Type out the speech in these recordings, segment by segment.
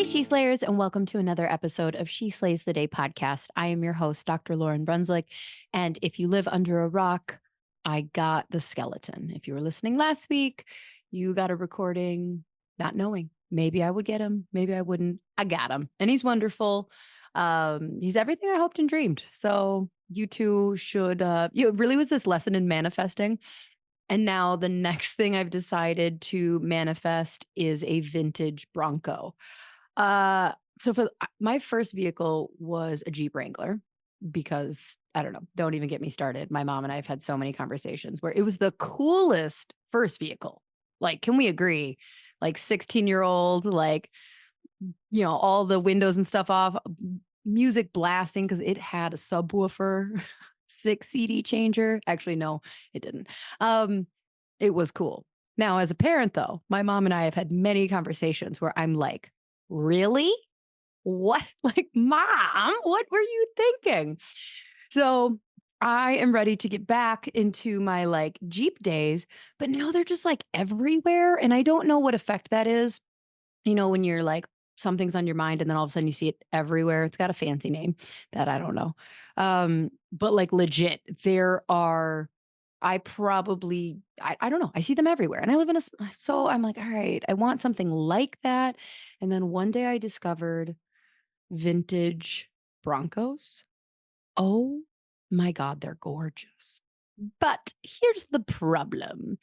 Hey, She Slayers, and welcome to another episode of She Slays the Day podcast. I am your host, Dr. Lauryn Brunslick. And if you live under a rock, I got the skeleton. If you were listening last week, you got a recording not knowing. Maybe I would get him, maybe I wouldn't. I got him, and he's wonderful. He's everything I hoped and dreamed. So you too should, it really was this lesson in manifesting. And now the next thing I've decided to manifest is a vintage Bronco. Uh, so for my first vehicle was a Jeep Wrangler because I don't know, don't even get me started. My mom and I have had so many conversations where it was the coolest first vehicle. Like, can we agree? Like 16-year-old, like, all the windows and stuff off, music blasting because it had a subwoofer, 6 CD changer. Actually, no, it didn't. It was cool. Now, as a parent, though, my mom and I have had many conversations where I'm like, really? What? Like, mom, what were you thinking? So I am ready to get back into my like Jeep days, but now they're just like everywhere. And I don't know what effect that is. When you're like, something's on your mind and then all of a sudden you see it everywhere. It's got a fancy name that I don't know. But like legit, there are I don't know. I see them everywhere and I live in so I'm like, all right, I want something like that. And then one day I discovered vintage Broncos. Oh my God, they're gorgeous. But here's the problem.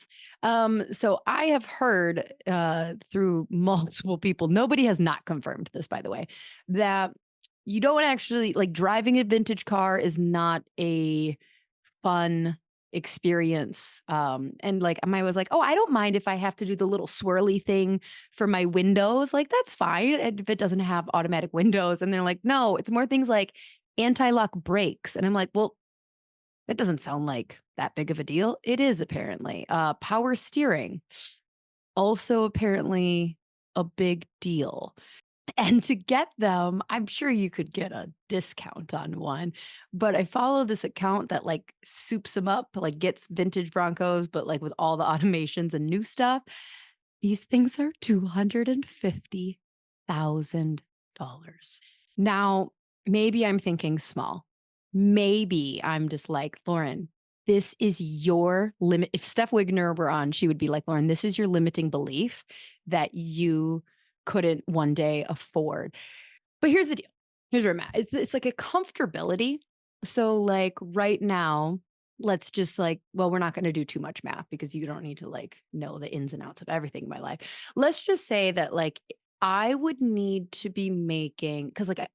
So I have heard through multiple people, nobody has not confirmed this, by the way, that you don't actually like driving a vintage car is not a fun experience. And like I was like, oh, I don't mind if I have to do the little swirly thing for my windows. Like, that's fine if it doesn't have automatic windows. And they're like, no, it's more things like anti-lock brakes. And I'm like, well, that doesn't sound like that big of a deal. It is apparently. Power steering, also apparently a big deal. And to get them, I'm sure you could get a discount on one. But I follow this account that like soups them up, like gets vintage Broncos, but like with all the automations and new stuff. These things are $250,000. Now, maybe I'm thinking small. Maybe I'm just like, Lauryn, this is your limit. If Steph Wigner were on, she would be like, Lauryn, this is your limiting belief that you couldn't one day afford. But here's the deal. Here's where I'm at. It's like a comfortability. So, like right now, let's just like, well, we're not going to do too much math because you don't need to like know the ins and outs of everything in my life. Let's just say that like I would need to be making, because like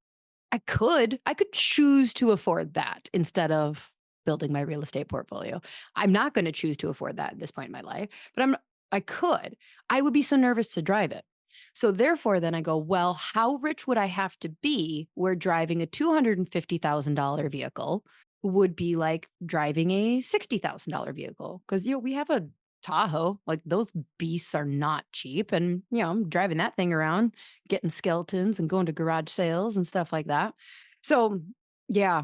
I could choose to afford that instead of building my real estate portfolio. I'm not going to choose to afford that at this point in my life, but I could. I would be so nervous to drive it. So therefore, then I go, well, how rich would I have to be where driving a $250,000 vehicle would be like driving a $60,000 vehicle? Because, we have a Tahoe, like those beasts are not cheap. And, I'm driving that thing around, getting skeletons and going to garage sales and stuff like that. So, yeah.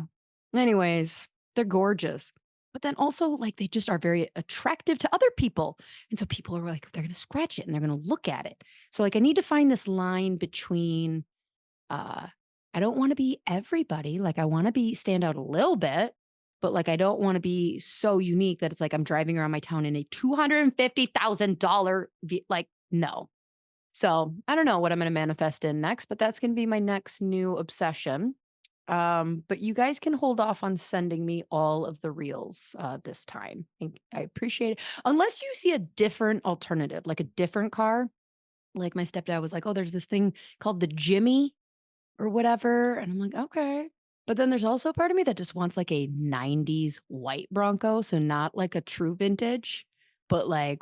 Anyways, they're gorgeous. But then also, like, they just are very attractive to other people. And so people are like, they're going to scratch it and they're going to look at it. So, like, I need to find this line between, uh, I don't want to be everybody. Like, I want to stand out a little bit, but like, I don't want to be so unique that it's like I'm driving around my town in a $250,000, like, no. So I don't know what I'm going to manifest in next, but that's going to be my next new obsession. But you guys can hold off on sending me all of the reels this time. I appreciate it. Unless you see a different alternative, like a different car. Like my stepdad was like, oh, there's this thing called the Jimmy or whatever. And I'm like, okay. But then there's also a part of me that just wants like a 90s white Bronco. So not like a true vintage, but like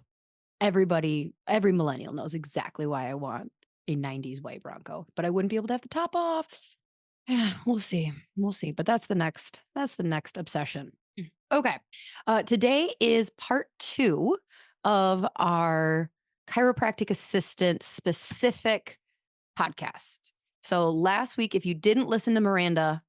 every millennial knows exactly why I want a 90s white Bronco, but I wouldn't be able to have the top off. Yeah, we'll see. We'll see. But that's the next obsession. Okay. Today is part 2 of our chiropractic assistant specific podcast. So last week, if you didn't listen to Miranda,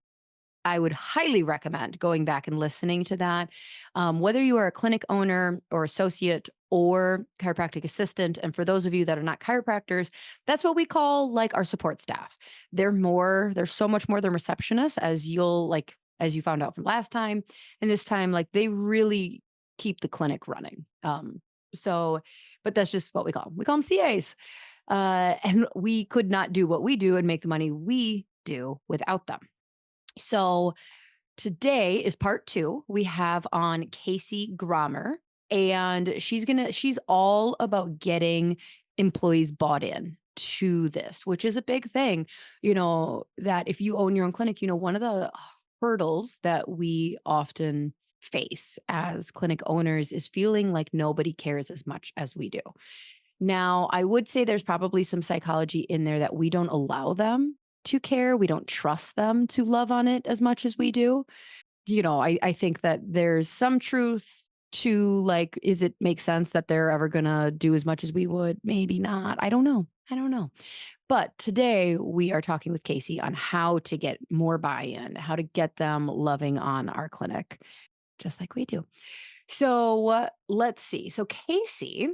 I would highly recommend going back and listening to that. Whether you are a clinic owner or associate or chiropractic assistant. And for those of you that are not chiropractors, that's what we call like our support staff. They're so much more than receptionists, as you found out from last time. And this time, like they really keep the clinic running. So, but that's just what we call them. We call them CAs. And we could not do what we do and make the money we do without them. So today is part 2. We have on Casey Gromer, and she's all about getting employees bought in to this, which is a big thing. That if you own your own clinic, one of the hurdles that we often face as clinic owners is feeling like nobody cares as much as we do. Now, I would say there's probably some psychology in there that we don't allow them to care. We don't trust them to love on it as much as we do. I think that there's some truth to like, is it make sense that they're ever gonna do as much as we would? Maybe not. I don't know. I don't know. But today we are talking with Casey on how to get more buy-in, how to get them loving on our clinic, just like we do. So let's see. So Casey,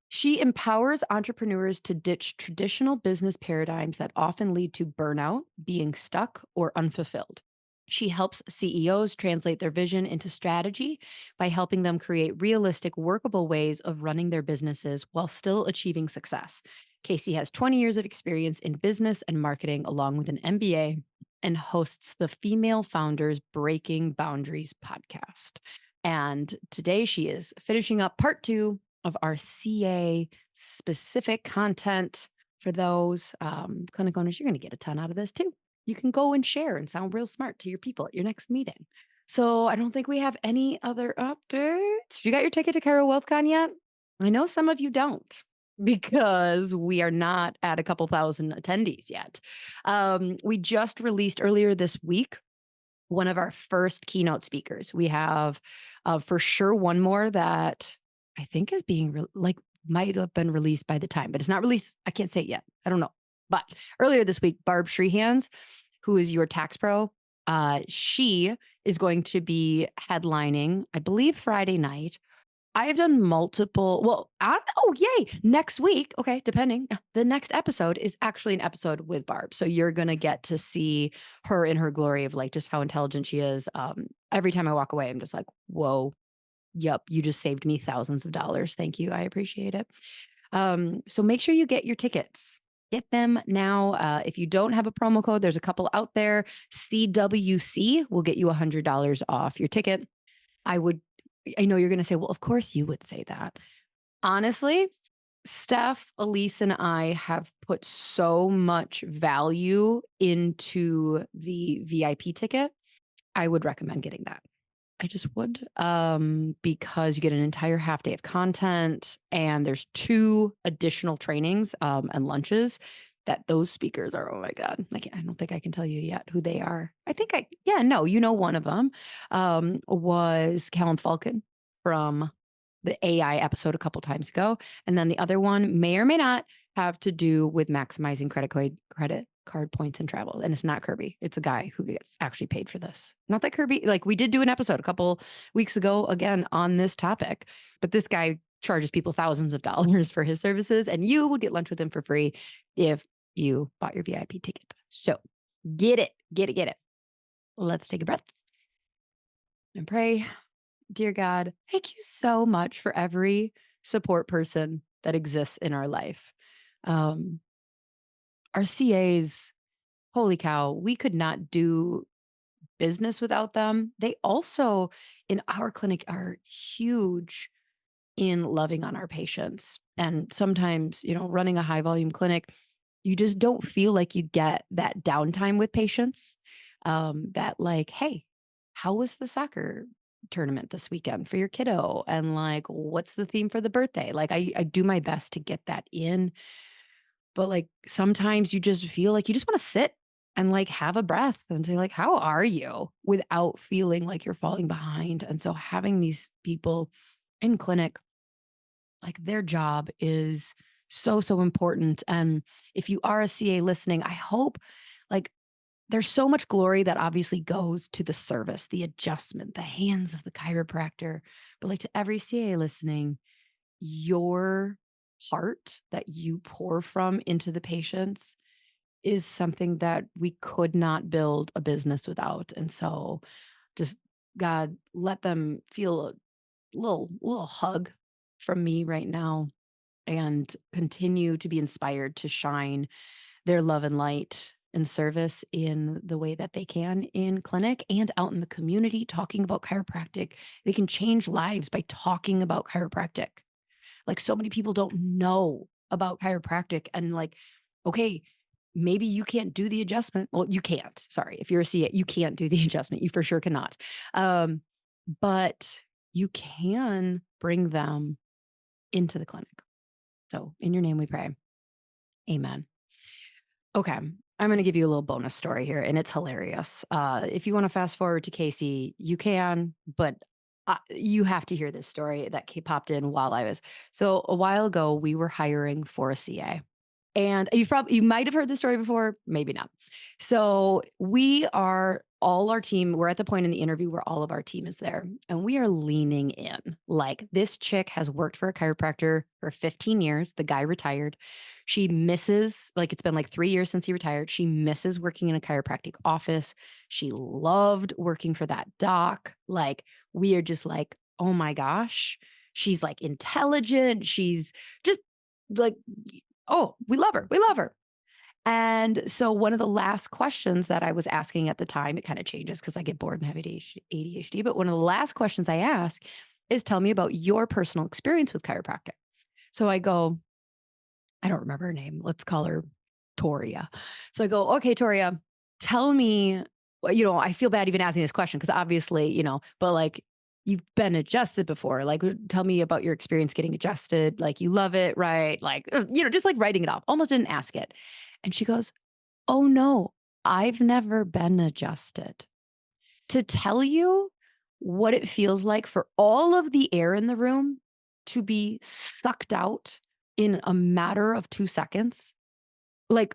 she empowers entrepreneurs to ditch traditional business paradigms that often lead to burnout, being stuck, or unfulfilled. She helps CEOs translate their vision into strategy by helping them create realistic, workable ways of running their businesses while still achieving success. Casey has 20 years of experience in business and marketing, along with an MBA, and hosts the Female Founders Breaking Boundaries podcast. And today she is finishing up part 2 of our CA specific content. For those clinic owners, you're going to get a ton out of this too. You can go and share and sound real smart to your people at your next meeting. So I don't think we have any other updates. You got your ticket to Chiro WealthCon yet? I know some of you don't because we are not at a couple thousand attendees yet. We just released earlier this week one of our first keynote speakers. We have for sure one more that I think is being might have been released by the time, but it's not released. I can't say it yet. I don't know. But earlier this week, Barb Shreehans, who is your tax pro, she is going to be headlining, I believe, Friday night. I have done multiple. Well, oh, yay. Next week. Okay. Depending. The next episode is actually an episode with Barb. So you're going to get to see her in her glory of like just how intelligent she is. Every time I walk away, I'm just like, whoa, yep. You just saved me thousands of dollars. Thank you. I appreciate it. So make sure you get your tickets. Get them now. If you don't have a promo code, there's a couple out there. CWC will get you $100 off your ticket. I know you're going to say, well, of course you would say that. Honestly, Steph, Elise, and I have put so much value into the VIP ticket. I would recommend getting that. I just would, because you get an entire half day of content and there's 2 additional trainings and lunches that those speakers are, oh my God, I don't think I can tell you yet who they are. One of them was Callum Falcon from the AI episode a couple times ago. And then the other one may or may not have to do with maximizing credit card points and travel. And it's not Kirby. It's a guy who gets actually paid for this. Not that Kirby, like we did do an episode a couple weeks ago, again, on this topic, but this guy charges people thousands of dollars for his services, and you would get lunch with him for free if you bought your VIP ticket. So get it. Let's take a breath and pray. Dear God, thank you so much for every support person that exists in our life. Our CAs, holy cow, we could not do business without them. They also, in our clinic, are huge in loving on our patients. And sometimes, running a high volume clinic, you just don't feel like you get that downtime with patients. That like, hey, how was the soccer tournament this weekend for your kiddo? And like, what's the theme for the birthday? Like I do my best to get that in. But like sometimes you just feel like you just want to sit and like have a breath and say like, how are you, without feeling like you're falling behind. And so having these people in clinic, like their job is so, so important. And if you are a CA listening, I hope like there's so much glory that obviously goes to the service, the adjustment, the hands of the chiropractor. But like to every CA listening, your heart that you pour from into the patients is something that we could not build a business without. And so just God, let them feel a little hug from me right now and continue to be inspired to shine their love and light and service in the way that they can in clinic and out in the community talking about chiropractic. They can change lives by talking about chiropractic. Like so many people don't know about chiropractic and like, okay, maybe you can't do the adjustment. Well, you can't. Sorry. If you're a CA, you can't do the adjustment. You for sure cannot. But you can bring them into the clinic. So in your name we pray. Amen. Okay. I'm going to give you a little bonus story here, and it's hilarious. If you want to fast forward to Casey, you can, but you have to hear this story that popped in while I was. So a while ago, we were hiring for a CA. And you might have heard this story before, maybe not. So all our team, we're at the point in the interview where all of our team is there and we are leaning in. Like this chick has worked for a chiropractor for 15 years. The guy retired. She misses, like it's been like 3 years since he retired. She misses working in a chiropractic office. She loved working for that doc. Like we are just like, oh my gosh. She's like intelligent. She's just like, oh, we love her. We love her. And so one of the last questions that I was asking at the time, it kind of changes because I get bored and have ADHD, but one of the last questions I ask is tell me about your personal experience with chiropractic. So I go, I don't remember her name. Let's call her Toria. So I go, okay, Toria, tell me, I feel bad even asking this question because obviously, but like you've been adjusted before. Like, tell me about your experience getting adjusted. Like, you love it, right? Like, just like writing it off. Almost didn't ask it. And she goes, oh no, I've never been adjusted. To tell you what it feels like for all of the air in the room to be sucked out in a matter of 2 seconds. Like,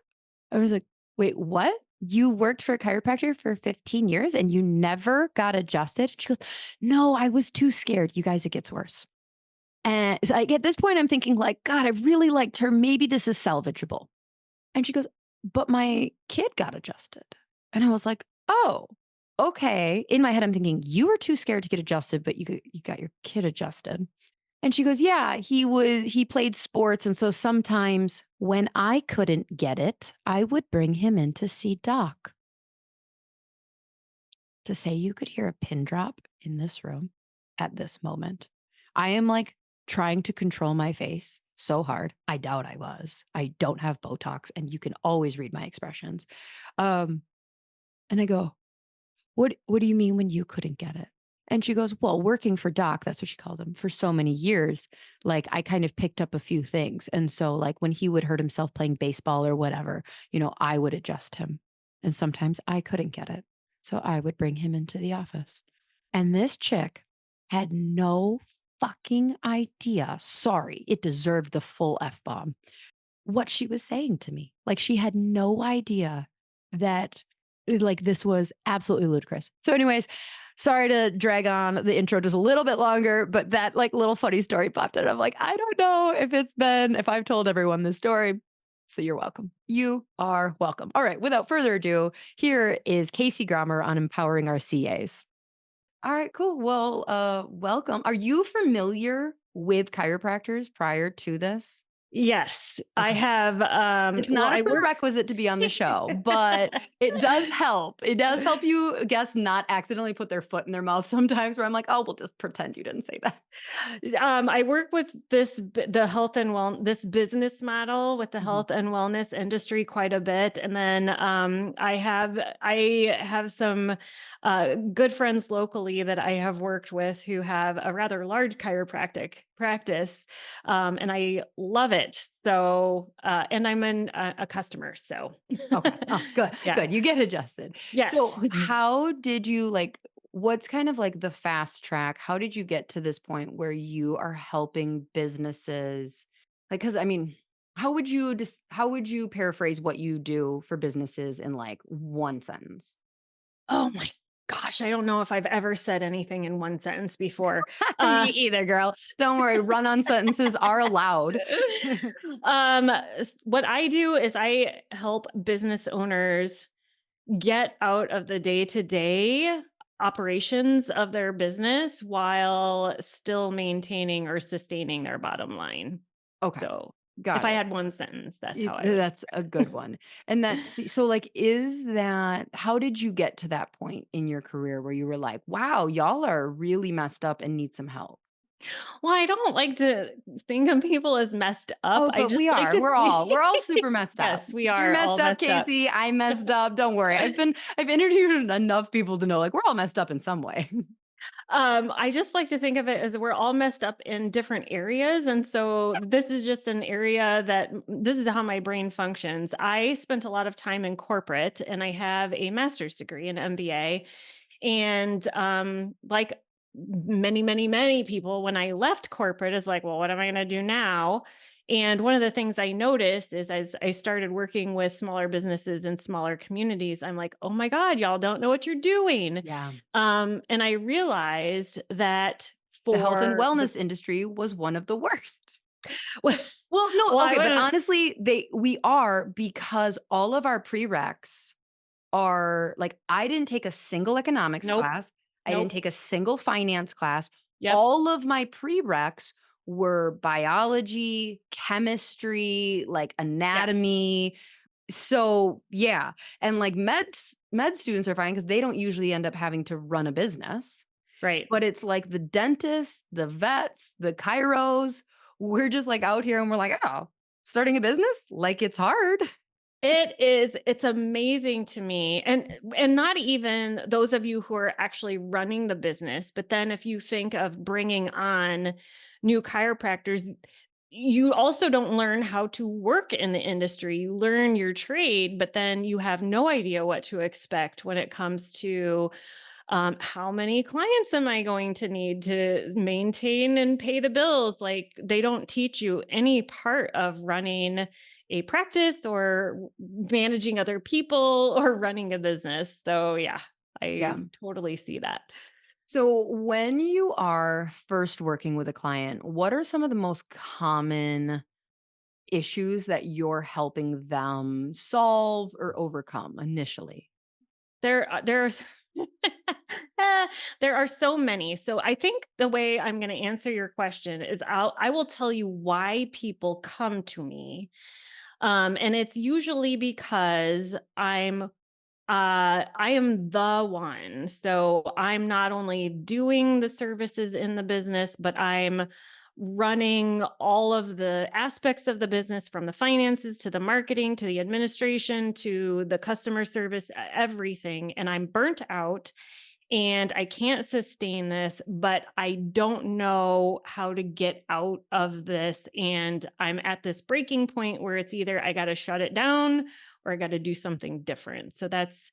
I was like, wait, what? You worked for a chiropractor for 15 years and you never got adjusted? She goes, no, I was too scared. You guys, it gets worse. And so like, at this point, I'm thinking like, God, I really liked her. Maybe this is salvageable. And she goes, but my kid got adjusted. And I was like, oh, okay. In my head, I'm thinking, you were too scared to get adjusted, but you got your kid adjusted. And she goes, yeah, he played sports. And so sometimes when I couldn't get it, I would bring him in to see Doc. To say you could hear a pin drop in this room at this moment. I am like trying to control my face so hard. I doubt I was. I don't have Botox and you can always read my expressions. And I go, what do you mean when you couldn't get it? And she goes, well, working for Doc, that's what she called him, for so many years, like I kind of picked up a few things. And so like when he would hurt himself playing baseball or whatever, I would adjust him. And sometimes I couldn't get it. So I would bring him into the office. And this chick had no fucking idea. Sorry, it deserved the full F-bomb. What she was saying to me. Like she had no idea that like this was absolutely ludicrous. So anyways, sorry to drag on the intro just a little bit longer, but that like little funny story popped in. I'm like, I don't know if I've told everyone this story. So you're welcome. You are welcome. All right. Without further ado, here is Casey Gromer on empowering our CAs. All right, cool. Well, welcome. Are you familiar with chiropractors prior to this? Yes, I Okay. have, It's well, not a I work prerequisite to be on the show, but it does help. It does help you guests not accidentally put their foot in their mouth sometimes where I'm like, "Oh, we'll just pretend you didn't say that." I work with the health and this business model with the Mhm. health and wellness industry quite a bit, and then I have some good friends locally that I have worked with who have a rather large chiropractic practice, and I love it. So, and I'm a customer, so Okay. Oh, good, yeah, good. You get adjusted. yes. So how did you what's kind of like the fast track? How did you get to this point where you are helping businesses? Like, because I mean, how would you paraphrase what you do for businesses in like one sentence? Oh my Gosh, I don't know if I've ever said anything in one sentence before. Me Uh, either, girl. Don't worry. Run on sentences are allowed. what I do is I help business owners get out of the day-to-day operations of their business while still maintaining or sustaining their bottom line. Okay. So, if Got I it. had one sentence, that's how I would That's a good one. And that's so like, is that how did you get to that point in your career where you were like, wow, y'all are really messed up and need some help? Well, I don't like to think of people as messed up. Oh, I but just we like are. to think We're all super messed up. yes, we You're are all messed up, messed up. Casey. I messed up. Don't worry. I've interviewed enough people to know like we're all messed up in some way. I just like to think of it as we're all messed up in different areas. And so this is just an area that this is how my brain functions. I spent a lot of time in corporate and I have a master's degree, an MBA. And like many people, when I left corporate, is like, well, what am I going to do now? And one of the things I noticed is as I started working with smaller businesses and smaller communities, I'm like, oh my God, y'all don't know what you're doing. Yeah. And I realized that The health and for the wellness industry was one of the worst. well, Well, no, I okay, but went honestly, we are because all of our prereqs are like I didn't take a single economics nope, class. I didn't nope, take a single finance class. yep, All of my prereqs were biology, chemistry, like yes, anatomy. So, yeah. And like med students are fine because they don't usually end up having to run a business. right. But it's like the dentists, the vets, the chiros, we're just like out here and we're like, oh, starting a business? Like it's hard. It is, it's amazing to me. And not even those of you who are actually running the business, but then if you think of bringing on new chiropractors, you also don't learn how to work in the industry. You learn your trade, but then you have no idea what to expect when it comes to how many clients am I going to need to maintain and pay the bills? Like they don't teach you any part of running a practice or managing other people or running a business. So yeah, I Yeah. totally see that. So, when you are first working with a client, what are some of the most common issues that you're helping them solve or overcome initially? There's there are so many. So I think the way I'm going to answer your question is I will tell you why people come to me. And it's usually because I am the one. So I'm not only doing the services in the business, but I'm running all of the aspects of the business from the finances to the marketing to the administration to the customer service, everything. And I'm burnt out and I can't sustain this, but I don't know how to get out of this. And I'm at this breaking point where it's either I got to shut it down or I got to do something different. So that's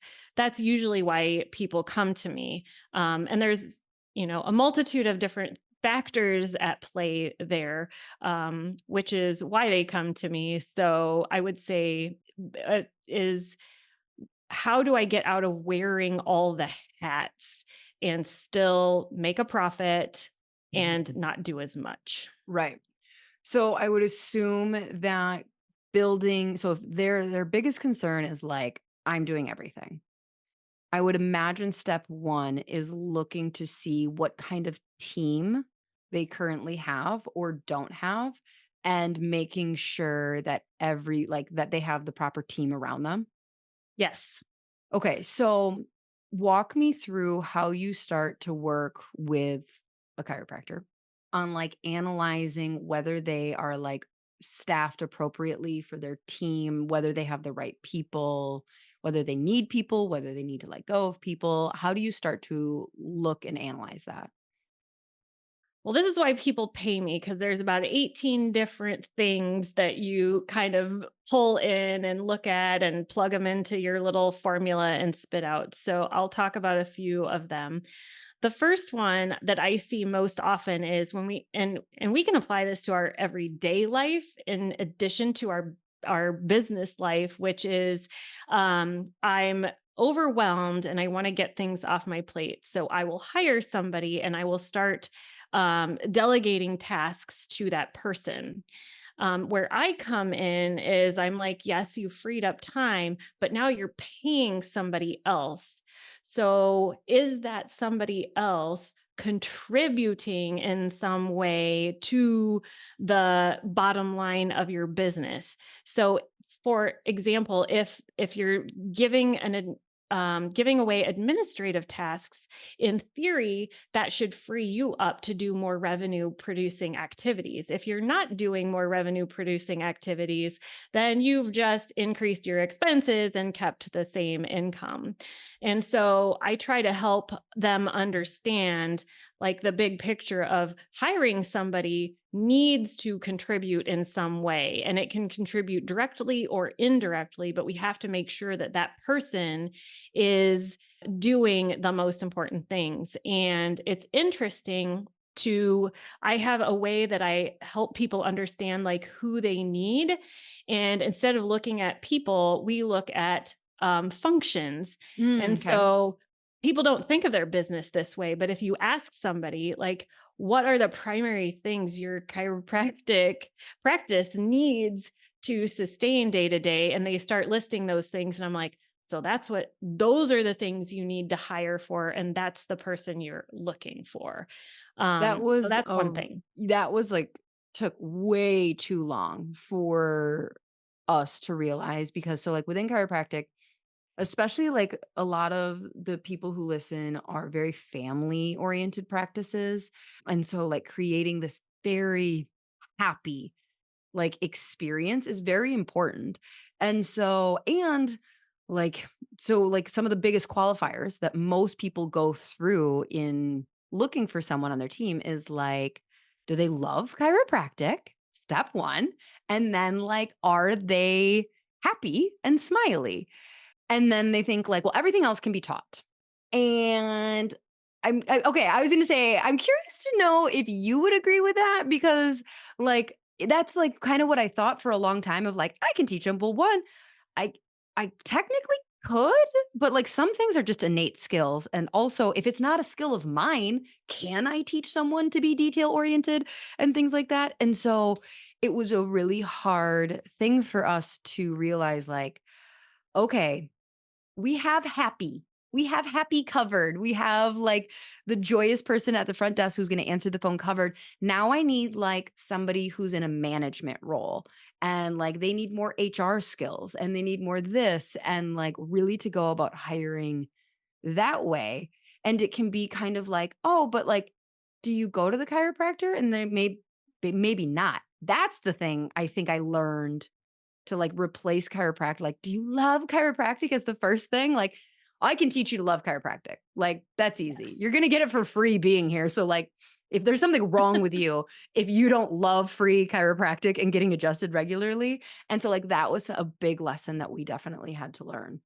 usually why people come to me. And there's a multitude of different factors at play there, which is why they come to me. So I would say is how do I get out of wearing all the hats and still make a profit and Mhm. not do as much? Right. So, I would assume that building so if their biggest concern is like I'm doing everything. I would imagine step 1 is looking to see what kind of team they currently have or don't have, and making sure that that they have the proper team around them. Yes. Okay, so walk me through how you start to work with a chiropractor on, like, analyzing whether they are, like, staffed appropriately for their team, whether they have the right people, whether they need people, whether they need to let go of people. How do you start to look and analyze that? Well, this is why people pay me because there's about 18 different things that you kind of pull in and look at and plug them into your little formula and spit out. So I'll talk about a few of them. The first one that I see most often is when and we can apply this to our everyday life in addition to our business life, which is I'm overwhelmed and I want to get things off my plate. So I will hire somebody and I will start delegating tasks to that person. Where I come in is I'm like, yes, you freed up time, but now you're paying somebody else. So is that somebody else contributing in some way to the bottom line of your business? So for example, if you're giving away administrative tasks, in theory, that should free you up to do more revenue producing activities. If you're not doing more revenue producing activities, then you've just increased your expenses and kept the same income. And so I try to help them understand like the big picture of hiring somebody needs to contribute in some way, and it can contribute directly or indirectly, but we have to make sure that that person is doing the most important things. And it's interesting to I have a way that I help people understand like who they need, and instead of looking at people, we look at functions. Mm, And okay. so people don't think of their business this way, but if you ask somebody like, what are the primary things your chiropractic practice needs to sustain day to day, and they start listing those things, and I'm like, so those are the things you need to hire for, and that's the person you're looking for. That So was that's one thing. that was like took way too long for us to realize because so like within chiropractic, especially like a lot of the people who listen are very family oriented practices. And so like creating this very happy like experience is very important. And so like like some of the biggest qualifiers that most people go through in looking for someone on their team is like, do they love chiropractic? Step 1. And then like, are they happy and smiley? And then they think like, well, everything else can be taught. And okay, I was going to say I'm curious to know if you would agree with that because like that's like kind of what I thought for a long time of like I can teach them. Well, one, I I technically could, but like some things are just innate skills and also if it's not a skill of mine, can I teach someone to be detail oriented and things like that? And so it was a really hard thing for us to realize like okay, we have happy. We have happy covered. We have like the joyous person at the front desk who's going to answer the phone covered. Now I need like somebody who's in a management role and like they need more HR skills and they need more this and like really to go about hiring that way. And it can be kind of like, oh, but like, do you go to the chiropractor? And they maybe not. That's the thing I think I learned to, like, replace chiropractic, like, "Do you love chiropractic?" as the first thing, like, I can teach you to love chiropractic, like, that's easy. Yes. You're gonna get it for free being here, so, like, if there's something wrong with you, if you don't love free chiropractic and getting adjusted regularly, and so, like, that was a big lesson that we definitely had to learn.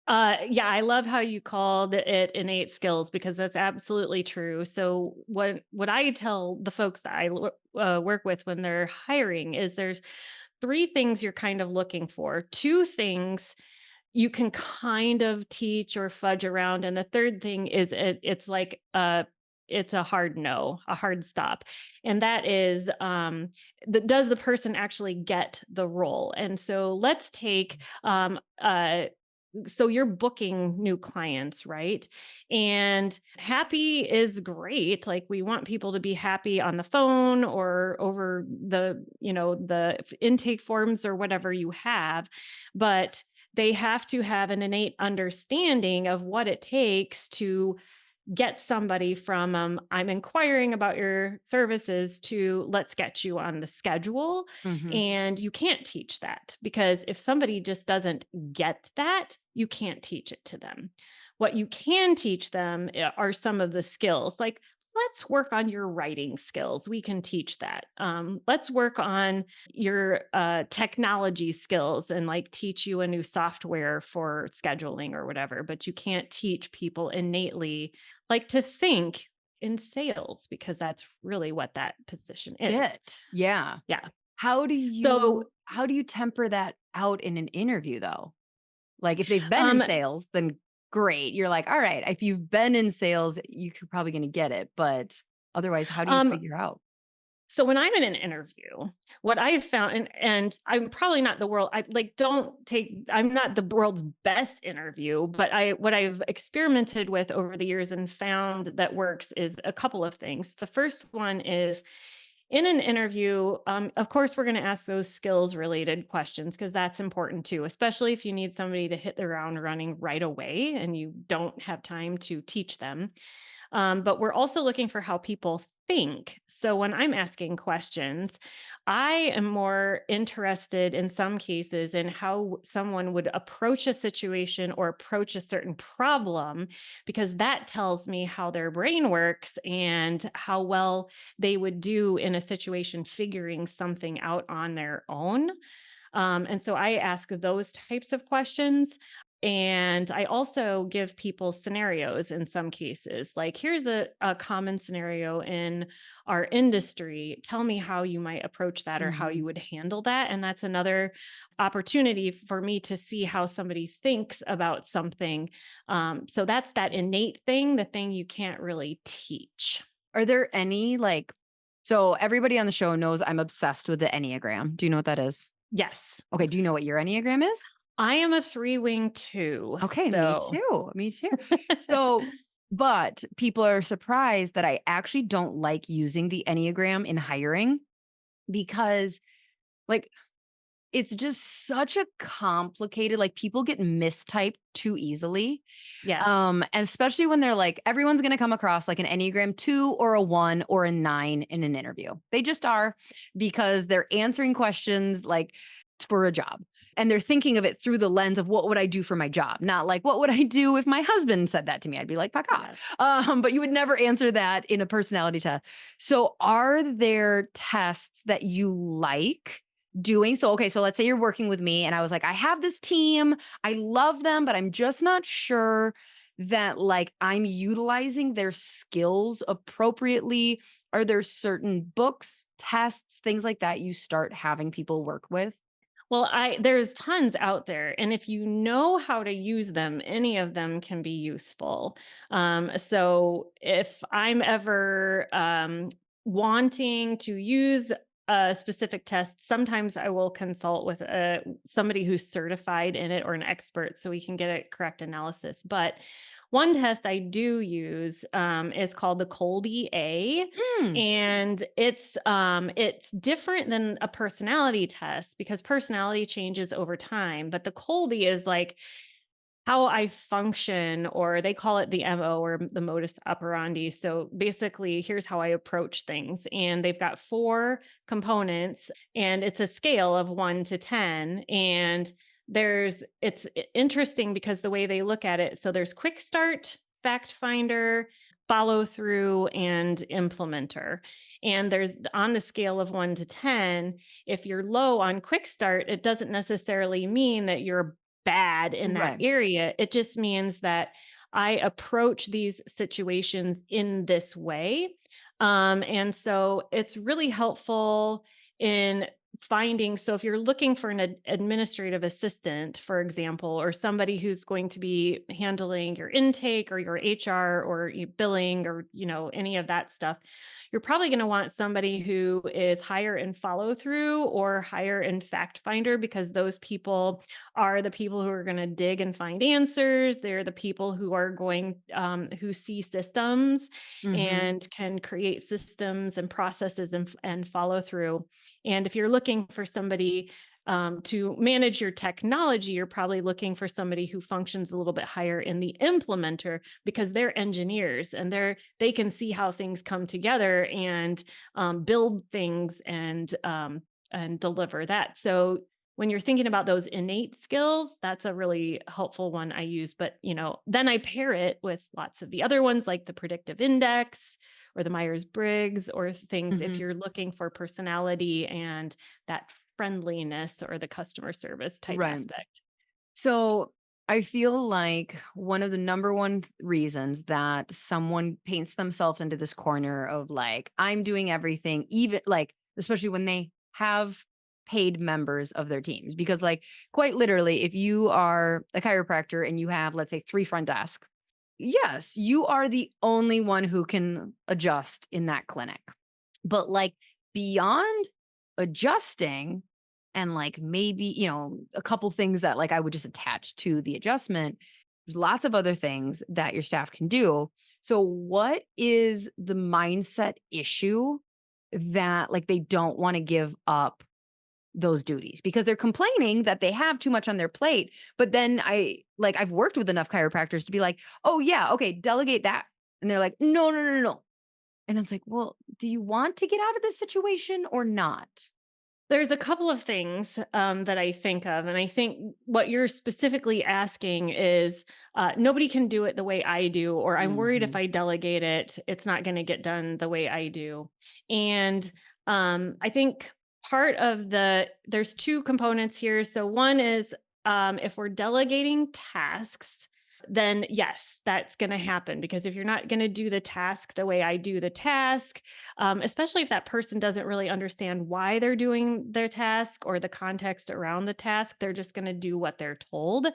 Yeah, I love how you called it innate skills because that's absolutely true. So what I tell the folks that work with when they're hiring is there's three things you're kind of looking for. Two things you can kind of teach or fudge around, and the third thing is it's like it's a hard no, a hard stop, and that is does the person actually get the role? And so let's take so you're booking new clients, right? And happy is great. Like we want people to be happy on the phone or over the intake forms or whatever you have, but they have to have an innate understanding of what it takes to get somebody from I'm inquiring about your services to let's get you on the schedule. Mhm. And you can't teach that because if somebody just doesn't get that, you can't teach it to them. What you can teach them are some of the skills like let's work on your writing skills. We can teach that. Let's work on your technology skills and like teach you a new software for scheduling or whatever. But you can't teach people innately like to think in sales because that's really what that position is. It. Yeah. Yeah. How do So, you temper that out in an interview, though? Like, if they've been in um, sales, then great. You're like, all right, if you've been in sales, you're probably going to get it. But otherwise, how do you Um, figure out? So when I'm in an interview, what I have found, and I'm probably not the world, I like don't take, I'm not the world's best interview, but what I've experimented with over the years and found that works is a couple of things. The first one is in an interview, of course, we're going to ask those skills related questions because that's important too, especially if you need somebody to hit the ground running right away and you don't have time to teach them. But we're also looking for how people think. So when I'm asking questions, I am more interested in some cases in how someone would approach a situation or approach a certain problem, because that tells me how their brain works and how well they would do in a situation figuring something out on their own. And so I ask those types of questions. And I also give people scenarios in some cases. Like, here's a common scenario in our industry. Tell me how you might approach that or how Hmm. you would handle that. And that's another opportunity for me to see how somebody thinks about something. So that's that innate thing, the thing you can't really teach. Are there any like, so everybody on the show knows I'm obsessed with the Enneagram. Do you know what that is? Yes. Okay. Do you know what your Enneagram is? I am a three-wing two. Okay. Me So too. Me too. So, but people are surprised that I actually don't like using the Enneagram in hiring because, like, it's just such a complicated, like, people get mistyped too easily. yes. And especially when they're like, everyone's gonna come across like an Enneagram 2 or a 1 or a 9 in an interview. They just are, because they're answering questions like for a job. And they're thinking of it through the lens of what would I do for my job? Not like, what would I do if my husband said that to me? I'd be like, fuck off. Yes. But you would never answer that in a personality test. So are there tests that you like doing? So, okay, so let's say you're working with me and I was like, I have this team. I love them, but I'm just not sure that like I'm utilizing their skills appropriately. Are there certain books, tests, things like that you start having people work with? Well, there's tons out there, and if you know how to use them, any of them can be useful. So if I'm ever wanting to use a specific test, sometimes I will consult with somebody who's certified in it or an expert, so we can get a correct analysis. But one test I do use is called the Colby A, Mm, and it's different than a personality test because personality changes over time, but the Colby is like how I function, or they call it the MO or the modus operandi. So basically, here's how I approach things. And they've got four components, and it's a scale of 1 to 10. And it's interesting because the way they look at it, so there's quick start, fact finder, follow through, and implementer. And there's on the scale of 1 to 10, if you're low on quick start, it doesn't necessarily mean that you're bad in that right. area. It just means that I approach these situations in this way. And so it's really helpful in finding. So if you're looking for an administrative assistant, for example, or somebody who's going to be handling your intake or your HR or your billing or, any of that stuff, you're probably going to want somebody who is higher in follow through or higher in fact finder, because those people are the people who are going to dig and find answers. They're the people who are who see systems Hmm. and can create systems and processes and follow through. And if you're looking for somebody to manage your technology, you're probably looking for somebody who functions a little bit higher in the implementer, because they're engineers and they can see how things come together and build things and deliver that. So when you're thinking about those innate skills, that's a really helpful one I use. But, then I pair it with lots of the other ones like the predictive index or the Myers-Briggs or things if Hmm. you're looking for personality and that friendliness or the customer service type Right. aspect. So I feel like one of the number one reasons that someone paints themselves into this corner of like, I'm doing everything, even like, especially when they have paid members of their teams. Because, like, quite literally, if you are a chiropractor and you have, let's say, 3 front desk, yes, you are the only one who can adjust in that clinic. But, like, beyond adjusting and, like, maybe, a couple things that, like, I would just attach to the adjustment, there's lots of other things that your staff can do. So what is the mindset issue that, like, they don't wanna give up those duties? Because they're complaining that they have too much on their plate, but then I've worked with enough chiropractors to be like, "Oh, yeah, okay, delegate that." And they're like, "No, no, no, no, no." And it's like, "Well, do you want to get out of this situation or not?" There's a couple of things that I think of, and I think what you're specifically asking is nobody can do it the way I do, or I'm worried if Mhm. I delegate it, it's not going to get done the way I do. And I think there's two components here. So one is if we're delegating tasks, then yes, that's going to happen because if you're not going to do the task the way I do the task, especially if that person doesn't really understand why they're doing their task or the context around the task, they're just going to do what they're told.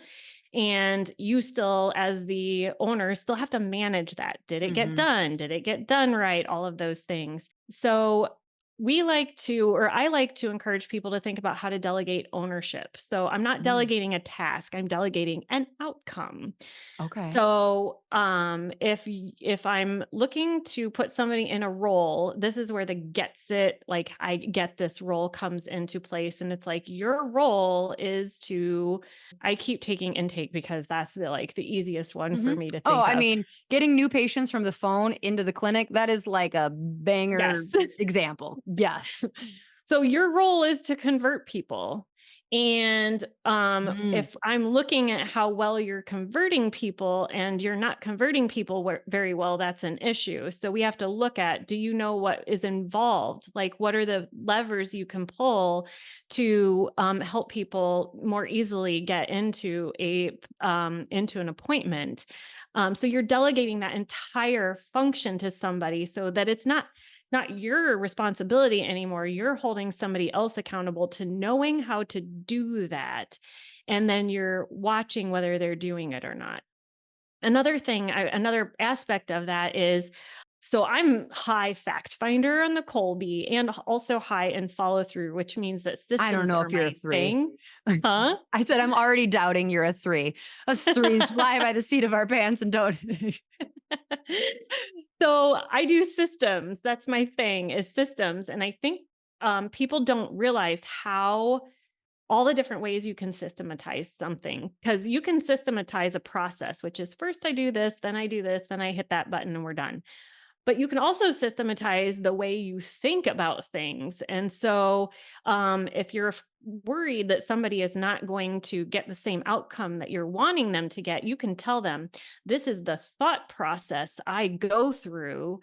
And you still, as the owner, still have to manage that. Did it get Mhm. done? Did it get done right? All of those things. So I like to encourage people to think about how to delegate ownership. So I'm not Mm. delegating a task, I'm delegating an outcome. Okay. So, if I'm looking to put somebody in a role, this is where the gets it, like I get this role comes into place. And it's like your role is to I keep taking intake because that's the easiest one for Mhm. me to Oh, think I of. mean, getting new patients from the phone into the clinic, that is like a banger Yes. example. Yes. So your role is to convert people. And Mm. if I'm looking at how well you're converting people and you're not converting people very well, that's an issue. So we have to look at, do you know what is involved? Like, what are the levers you can pull to help people more easily get into an appointment? So you're delegating that entire function to somebody so that it's not your responsibility anymore. You're holding somebody else accountable to knowing how to do that. And then you're watching whether they're doing it or not. Another aspect of that is so I'm high fact finder on the Colby and also high in follow through, which means that I don't systems know are if you're a my 3. thing. Huh? I said I'm already doubting you're a 3. Us 3s fly by the seat of our pants and don't. So I do systems. That's my thing is systems. And I think people don't realize how all the different ways you can systematize something because you can systematize a process, which is first I do this, then I do this, then I hit that button and we're done. But you can also systematize the way you think about things. And so, if you're worried that somebody is not going to get the same outcome that you're wanting them to get, you can tell them, this is the thought process I go through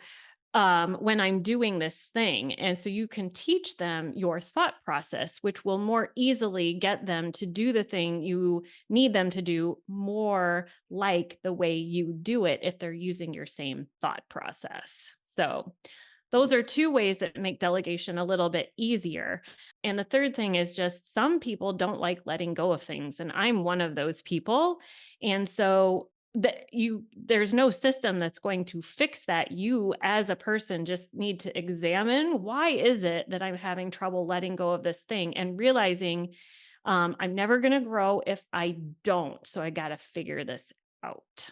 when I'm doing this thing. And so you can teach them your thought process, which will more easily get them to do the thing you need them to do more like the way you do it if they're using your same thought process. So, those are two ways that make delegation a little bit easier. And the third thing is just some people don't like letting go of things. And I'm one of those people. And so there's no system that's going to fix that. You as a person just need to examine why is it that I'm having trouble letting go of this thing and realizing I'm never going to grow if I don't. So I got to figure this out.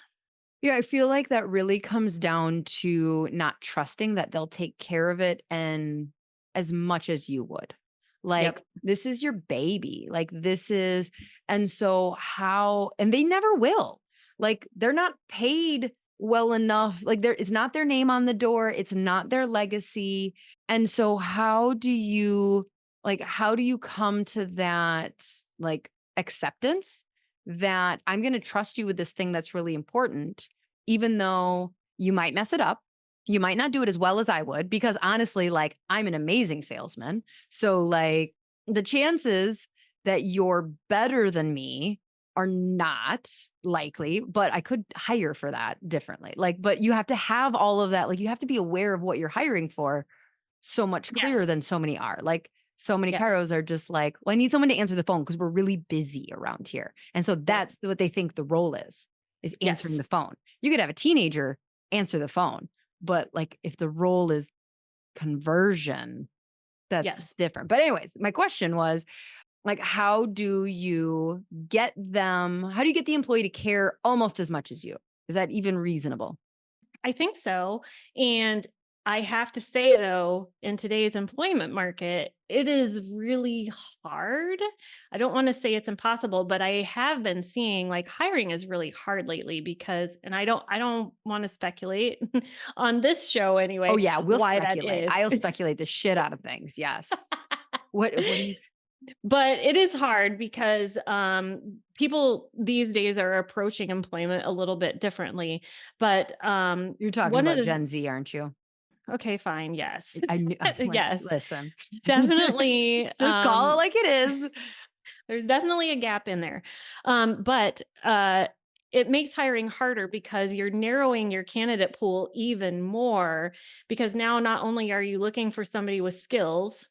Yeah, I feel like that really comes down to not trusting that they'll take care of it and as much as you would. Like, Yep. this is your baby. Like, this is, and so and they never will. Like, they're not paid well enough. Like, it's not their name on the door, it's not their legacy. And so, how do you come to that, like, acceptance that I'm going to trust you with this thing that's really important? Even though you might mess it up, you might not do it as well as I would, because honestly, like, I'm an amazing salesman. So, like, the chances that you're better than me are not likely, but I could hire for that differently. Like, but you have to have all of that. Like, you have to be aware of what you're hiring for so much clearer Yes. than so many are. Like, So many Yes. chiros are just like, well, I need someone to answer the phone because we're really busy around here. And so Yep. that's what they think the role is answering the Yes. phone. You could have a teenager answer the phone, but like if the role is conversion, that's Yes. different. But anyways, my question was like, how do you get the employee to care almost as much as you? Is that even reasonable? I think so. And I have to say, though, in today's employment market, it is really hard. I don't want to say it's impossible, but I have been seeing like hiring is really hard lately because, and I don't want to speculate on this show Oh anyway, yeah, we'll why that speculate. is. I'll speculate the shit out of things. Yes. What do you But it is hard because people these days are approaching employment a little bit differently. But you're talking one of about the Gen Z, aren't you? okay, fine, yes. I knew I'm like, Yes. listen. Definitely, Just call it like it is. there's definitely a gap in there. But it makes hiring harder because you're narrowing your candidate pool even more because now not only are you looking for somebody with skills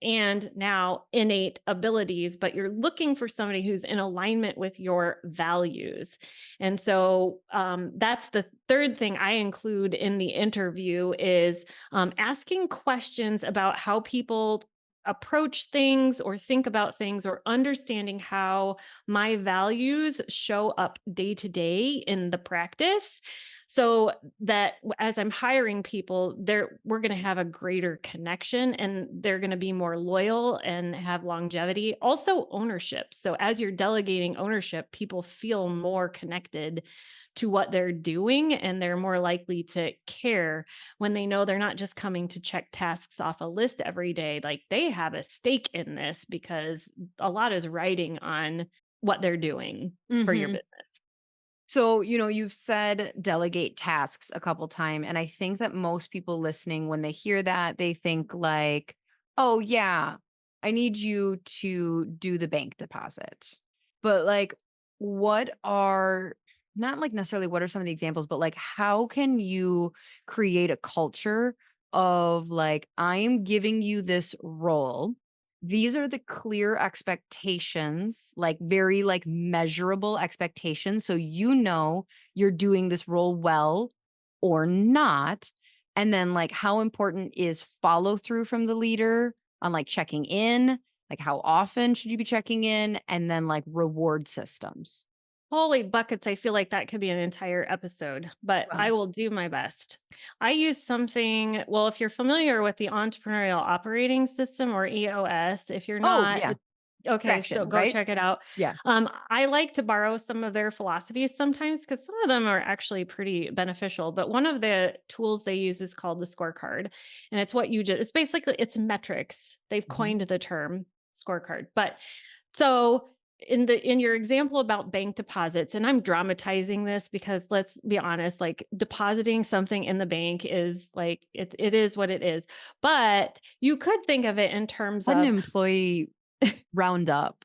and now innate abilities, but you're looking for somebody who's in alignment with your values. And so that's the third thing I include in the interview is asking questions about how people approach things or think about things or understanding how my values show up day to day in the practice so that as I'm hiring people, we're going to have a greater connection and they're going to be more loyal and have longevity. Also, ownership. So as you're delegating ownership, people feel more connected to what they're doing and they're more likely to care when they know they're not just coming to check tasks off a list every day. Like they have a stake in this because a lot is riding on what they're doing for your Mhm. business. So, you've said delegate tasks a couple times, and I think that most people listening, when they hear that, they think like, "Oh yeah, I need you to do the bank deposit." But like, what are not like necessarily what are some of the examples, but like, how can you create a culture of like, I am giving you this role. These are the clear expectations, like very like measurable expectations. So you're doing this role well or not. And then like how important is follow through from the leader on like checking in, like how often should you be checking in? And then like reward systems. Holy buckets, I feel like that could be an entire episode, but I Wow. will do my best. I use something, well, if you're familiar with the entrepreneurial operating system or EOS, if you're Oh not, yeah. okay, so Fraction, go right? check it out. Yeah. I like to borrow some of their philosophies sometimes because some of them are actually pretty beneficial. But one of the tools they use is called the scorecard. And it's what you just, it's basically, it's metrics. They've Mhm. coined the term scorecard. But so in your example about bank deposits, and I'm dramatizing this because let's be honest, like depositing something in the bank is like it is what it is. But you could think of it in terms Had an of employee round up.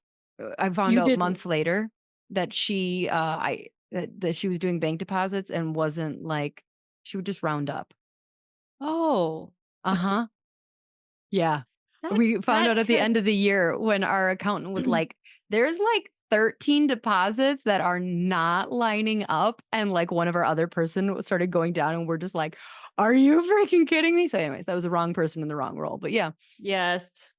I found you out didn't. months later that she was doing bank deposits and wasn't like she would just round up. Oh, Uh-huh. Yeah. that We found that out at the could end of the year when our accountant was like, "There's like 13 deposits that are not lining up." And like one of our other person started going down and we're just like, "Are you freaking kidding me?" So anyways, that was the wrong person in the wrong role. But yeah. yes.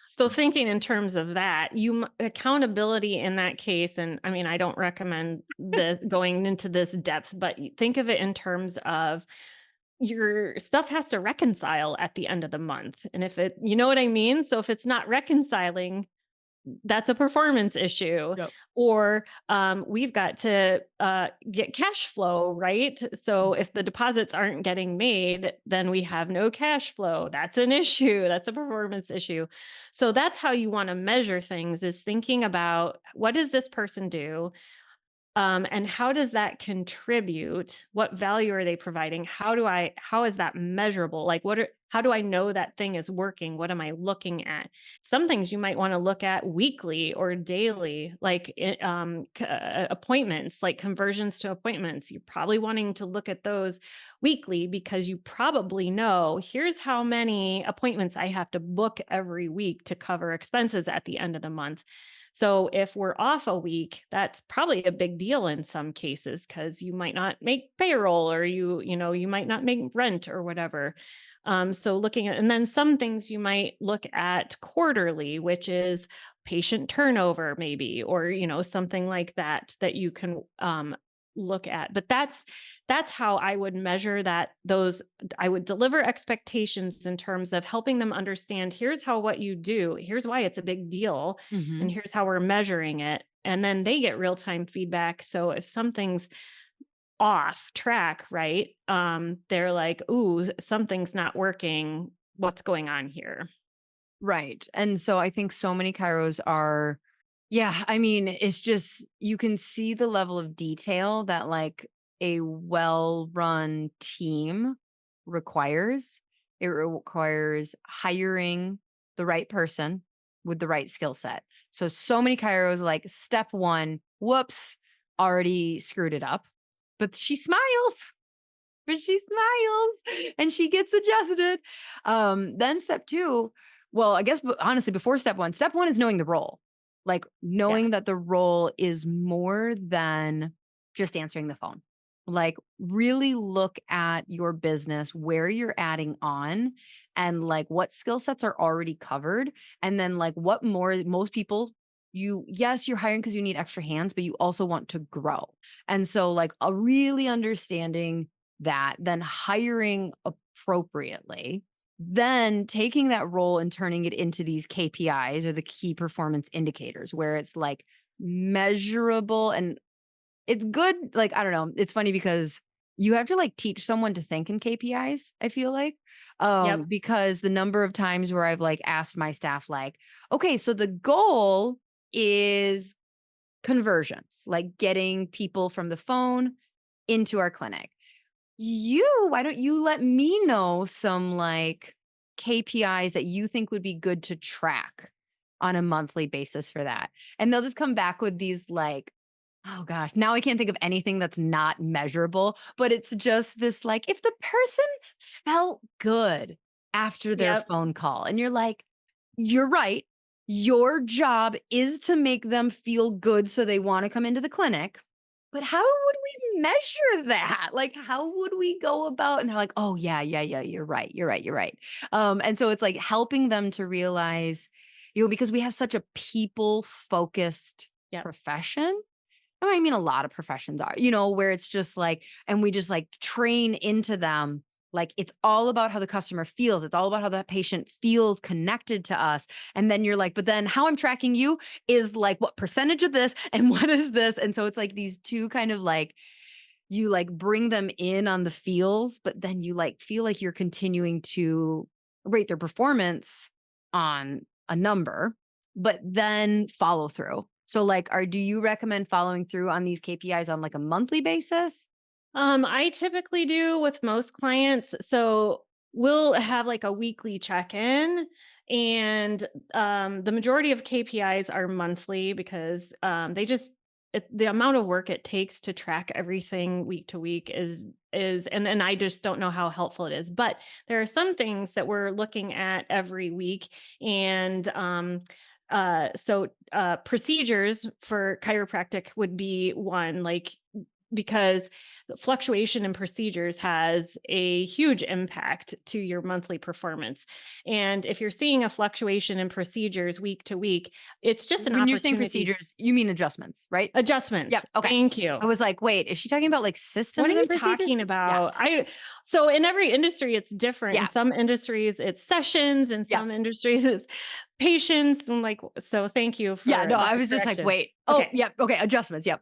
So thinking in terms of that, accountability in that case, and I mean, I don't recommend the going into this depth, but think of it in terms of your stuff has to reconcile at the end of the month. And if it, you know what I mean? So if it's not reconciling, that's a performance issue. Yep. Or we've got to get cash flow, right? So if the deposits aren't getting made, then we have no cash flow. That's an issue. That's a performance issue. So that's how you want to measure things is thinking about what does this person do? And how does that contribute? What value are they providing? How is that measurable? Like, how do I know that thing is working? What am I looking at? Some things you might want to look at weekly or daily, like appointments, like conversions to appointments. You're probably wanting to look at those weekly because you probably know here's how many appointments I have to book every week to cover expenses at the end of the month. So if we're off a week, that's probably a big deal in some cases because you might not make payroll or you might not make rent or whatever. So looking at, and then some things you might look at quarterly, which is patient turnover maybe, or, something like that, that you can look at. But that's how I would measure that. I would deliver expectations in terms of helping them understand, here's how what you do, here's why it's a big deal, Hmm. and here's how we're measuring it. And then they get real-time feedback. So if something's off track, right? They're like, ooh, something's not working. What's going on here? Right. And so I think so many chiros are, yeah, I mean, it's just, you can see the level of detail that like a well run team requires. It requires hiring the right person with the right skill set. So many chiros, like step one, whoops, already screwed it up, but she smiles. But she smiles and she gets adjusted. Then step two, well, I guess honestly, before step one is knowing the role. Like Yeah. knowing that the role is more than just answering the phone. Like really look at your business, where you're adding on, and like what skill sets are already covered. And then like what more most people yes, you're hiring because you need extra hands, but you also want to grow. And so like a really understanding that, then hiring appropriately, then taking that role and turning it into these KPIs or the key performance indicators where it's like measurable and it's good. Like, I don't know. It's funny because you have to like teach someone to think in KPIs, I feel like. Yep. Because the number of times where I've like asked my staff, like, okay, so the goal is conversions, like getting people from the phone into our clinic. Why don't you let me know some like KPIs that you think would be good to track on a monthly basis for that? And they'll just come back with these like, oh gosh, now I can't think of anything that's not measurable, but it's just this like, if the person felt good after their Yep. phone call, and you're like, you're right. Your job is to make them feel good so they want to come into the clinic. But how would we measure that? Like, how would we go about? And they're like, oh, yeah, yeah, yeah, you're right. You're right. You're right. And so it's like helping them to realize, because we have such a people focused Yep. profession. I mean, a lot of professions are, where it's just like, and we just like train into them. Like it's all about how the customer feels. It's all about how that patient feels connected to us. And then you're like, but then how I'm tracking you is like what percentage of this and what is this? And so it's like these two kind of like, you like bring them in on the feels, but then you like feel like you're continuing to rate their performance on a number, but then follow through. So like do you recommend following through on these KPIs on like a monthly basis? I typically do with most clients. So we'll have like a weekly check-in, and the majority of KPIs are monthly because the amount of work it takes to track everything week to week is and I just don't know how helpful it is. But there are some things that we're looking at every week, and procedures for chiropractic would be one, like, because the fluctuation in procedures has a huge impact to your monthly performance. And if you're seeing a fluctuation in procedures week to week, it's just an When you're saying opportunity. procedures, you mean adjustments, right? Adjustments. Yep. Okay. Thank you. I was like, wait, is she talking about like What are systems you and procedures? talking Yeah. about? So in every industry it's different. In Yeah. some industries it's sessions, in Yeah. some industries it's patients. And like, so thank you Yeah. for No, the I was just like, correction. wait. Oh, Okay. yep. Okay. Adjustments. Yep.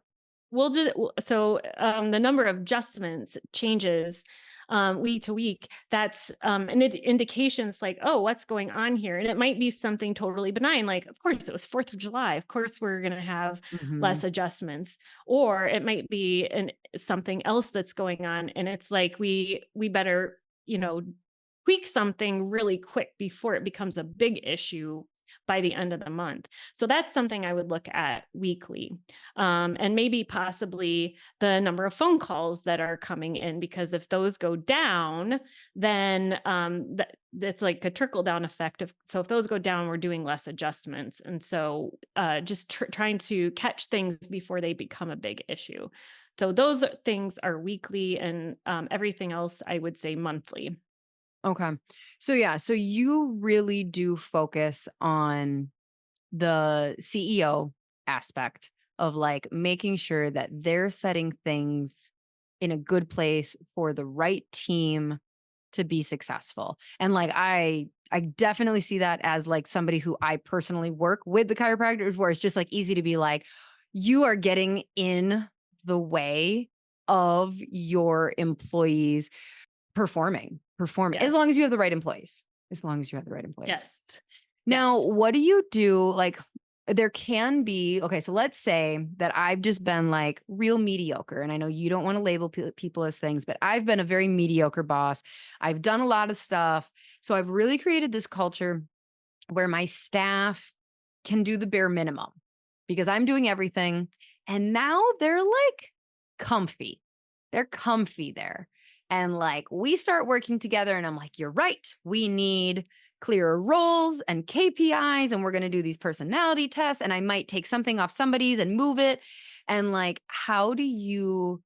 We'll just so the number of adjustments changes week to week, that's indications like, oh, what's going on here? And it might be something totally benign, like, of course, it was 4th of July. Of course, we're going to have less Mhm. adjustments. Or it might be something else that's going on. And it's like, we better, tweak something really quick before it becomes a big issue by the end of the month. So that's something I would look at weekly. And maybe possibly the number of phone calls that are coming in, because if those go down, then that's like a trickle down effect. So if those go down, we're doing less adjustments. And so just trying to catch things before they become a big issue. So those things are weekly, and everything else I would say monthly. Okay. So yeah, so you really do focus on the CEO aspect of like making sure that they're setting things in a good place for the right team to be successful. And like I definitely see that as like somebody who I personally work with the chiropractors where it's just like easy to be like you are getting in the way of your employees performing as long Yes. as you have the right employees. As long as you have the right employees. Yes. Now, Yes. what do you do? Like, there can be, okay, so let's say that I've just been like real mediocre. And I know you don't want to label people as things, but I've been a very mediocre boss. I've done a lot of stuff. So I've really created this culture where my staff can do the bare minimum because I'm doing everything. And now they're like comfy. They're comfy there. And like we start working together, and I'm like, you're right. We need clearer roles and KPIs, and we're going to do these personality tests. And I might take something off somebody's and move it. And like, how do you,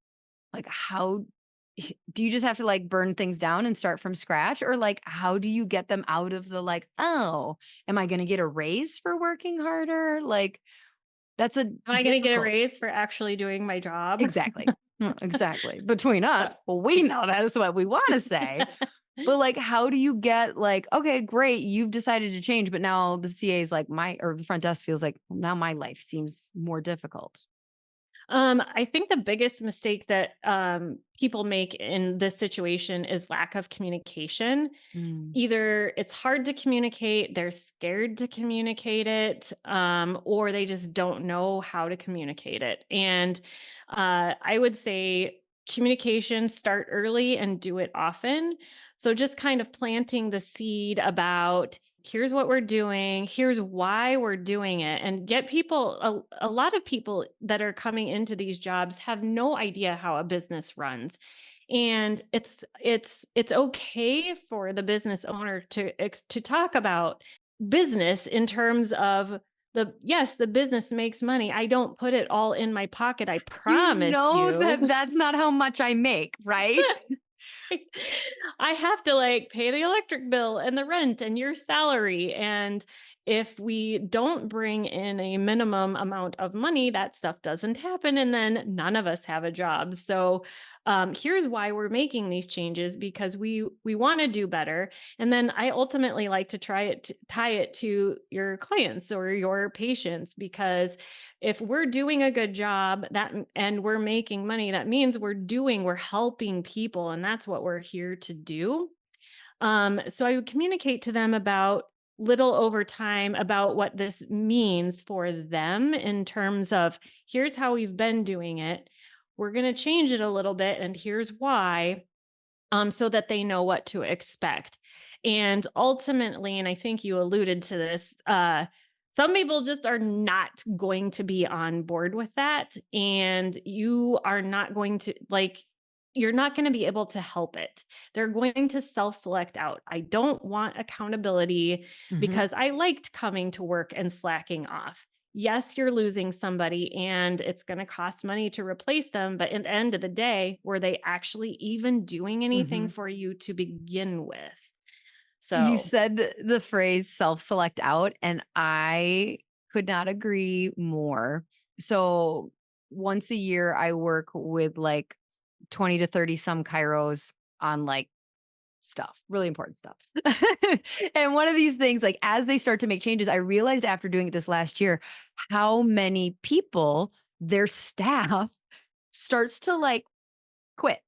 like, how do you just have to like burn things down and start from scratch? Or like, how do you get them out of the like, oh, am I going to get a raise for working harder? Like, that's a Am I going to get a difficult. raise for actually doing my job? Exactly. Exactly. Between Uh, us, we know that is what we want to say. But like, how do you get like, okay, great, you've decided to change, but now the CA is like my, or the front desk feels like "Well, now my life seems more difficult." I think the biggest mistake that people make in this situation is lack of communication. Mm. Either it's hard to communicate, they're scared to communicate it, or they just don't know how to communicate it. And I would say communication, start early and do it often. So just kind of planting the seed about, here's what we're doing, here's why we're doing it, and get people. A lot of people that are coming into these jobs have no idea how a business runs, and it's okay for the business owner to talk about business in terms of, the business makes money. I don't put it all in my pocket, I You promise know you. that that's not how much I make, right? I have to like pay the electric bill and the rent and your salary. And if we don't bring in a minimum amount of money, that stuff doesn't happen. And then none of us have a job. So here's why we're making these changes, because we want to do better. And then I ultimately like to tie it to your clients or your patients, because if we're doing a good job and we're making money, that means we're helping people, and that's what we're here to do. So I would communicate to them about little over time about what this means for them in terms of, here's how we've been doing it, we're going to change it a little bit, and here's why, so that they know what to expect. And ultimately, and I think you alluded to this, some people just are not going to be on board with that. And you are not going to like, you're not going to be able to help it. They're going to self select out. I don't want accountability Mhm. because I liked coming to work and slacking off. Yes, you're losing somebody and it's going to cost money to replace them. But at the end of the day, were they actually even doing anything Mhm. for you to begin with? You So, said the phrase self-select out, and I could not agree more. So once a year, I work with like 20 to 30 some chiros on like stuff, really important stuff. And one of these things, like as they start to make changes, I realized after doing it this last year, how many people, their staff starts to like quit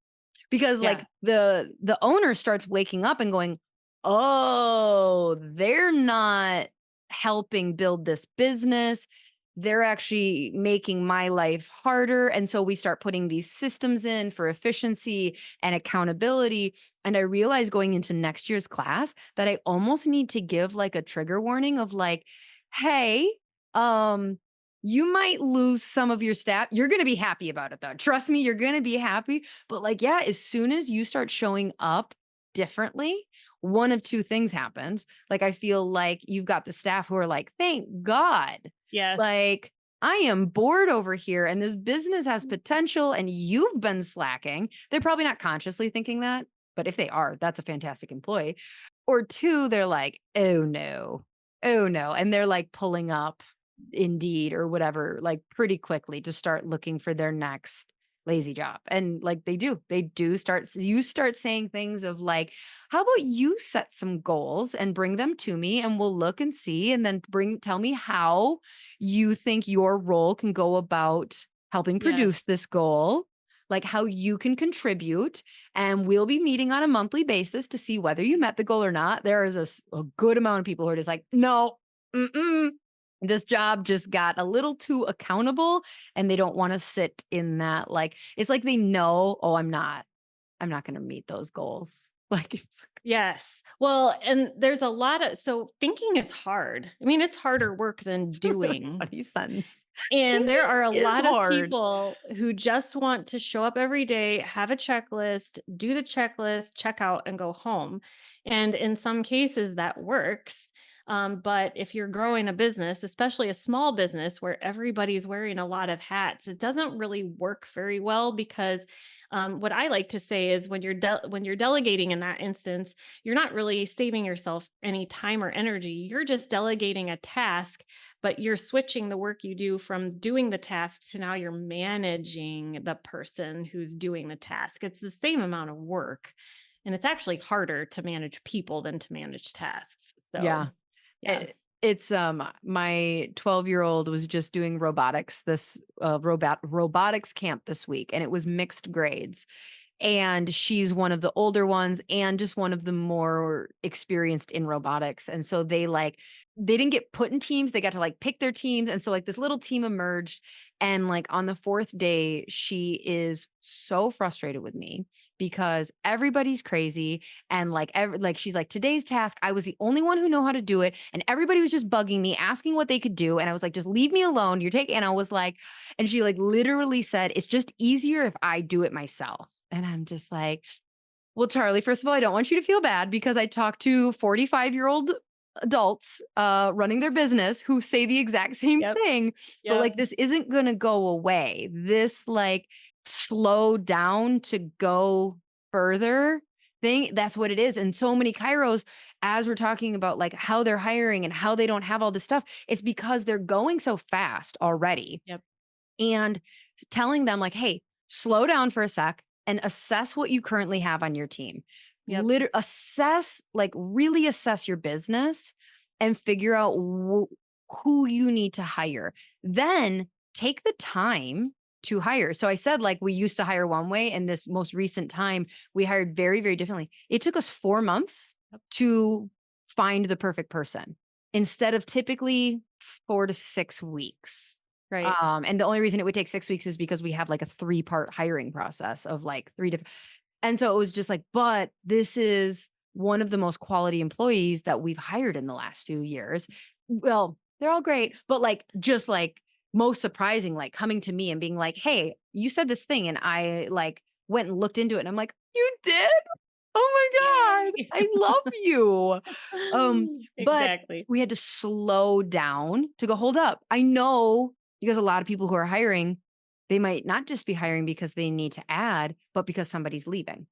because Yeah. like the owner starts waking up and going, "Oh, they're not helping build this business. They're actually making my life harder." And so we start putting these systems in for efficiency and accountability. And I realized going into next year's class that I almost need to give like a trigger warning of like, "Hey, um, you might lose some of your staff. You're going to be happy about it though. Trust me, you're going to be happy." But like, yeah, as soon as you start showing up differently, one of two things happens. Like, I feel like you've got the staff who are like, "Thank God. Yes. Like, I am bored over here and this business has potential and you've been slacking." They're probably not consciously thinking that, but if they are, that's a fantastic employee. Or two, they're like, "Oh no. Oh no." And they're like pulling up Indeed or whatever, like pretty quickly to start looking for their next lazy job. And like they do start, you start saying things of like, "How about you set some goals and bring them to me and we'll look and see, and then tell me how you think your role can go about helping produce Yes. this goal, like how you can contribute, and we'll be meeting on a monthly basis to see whether you met the goal or not." There is a good amount of people who are just like, "No, mm-mm, this job just got a little too accountable," and they don't want to sit in that. Like, it's like they know, "Oh, I'm not going to meet those goals." Like, it's Yes. Well, and there's a lot of so thinking is hard. I mean, it's harder work than it's a really doing. funny sentence. And there Thinking are a is lot of hard. people who just want to show up every day, have a checklist, do the checklist, check out, and go home. And in some cases, that works. But if you're growing a business, especially a small business where everybody's wearing a lot of hats, it doesn't really work very well because what I like to say is when you're delegating in that instance, you're not really saving yourself any time or energy. You're just delegating a task, but you're switching the work you do from doing the task to now you're managing the person who's doing the task. It's the same amount of work. And it's actually harder to manage people than to manage tasks. So, Yeah. yeah. It's my 12-year-old was just doing robotics this robotics camp this week, and it was mixed grades. And she's one of the older ones and just one of the more experienced in robotics. And so they didn't get put in teams, they got to like pick their teams. And so like this little team emerged, and like on the fourth day she is so frustrated with me because everybody's crazy. And like like she's like, "Today's task, I was the only one who know how to do it, and everybody was just bugging me asking what they could do, and I was like, just leave me alone, you're taking." And I was like, and she like literally said, "It's just easier if I do it myself." And I'm just like, "Well, Charlie, first of all, I don't want you to feel bad because I talk to 45-year-old adults running their business who say the exact same Yep. thing, but Yep. like this isn't going to go away. This like slow down to go further thing, that's what it is." And so many Kairos, as we're talking about like how they're hiring and how they don't have all this stuff, it's because they're going so fast already, Yep. and telling them like, "Hey, slow down for a sec and assess what you currently have on your team." Yep. Assess, like really assess your business and figure out who you need to hire. Then take the time to hire. So I said like we used to hire one way, and this most recent time we hired very, very differently. It took us 4 months Yep. to find the perfect person instead of typically 4 to 6 weeks. Right. And the only reason it would take 6 weeks is because we have like a 3-part hiring process of like three different. And so it was just like, but this is one of the most quality employees that we've hired in the last few years. Well, they're all great, but like, just like most surprising, like coming to me and being like, "Hey, you said this thing." And I like went and looked into it and I'm like, "You did? Oh my God. Yay. I love you." But Exactly. we had to slow down to go, "Hold up. I know," because a lot of people who are hiring, they might not just be hiring because they need to add, but because somebody's leaving.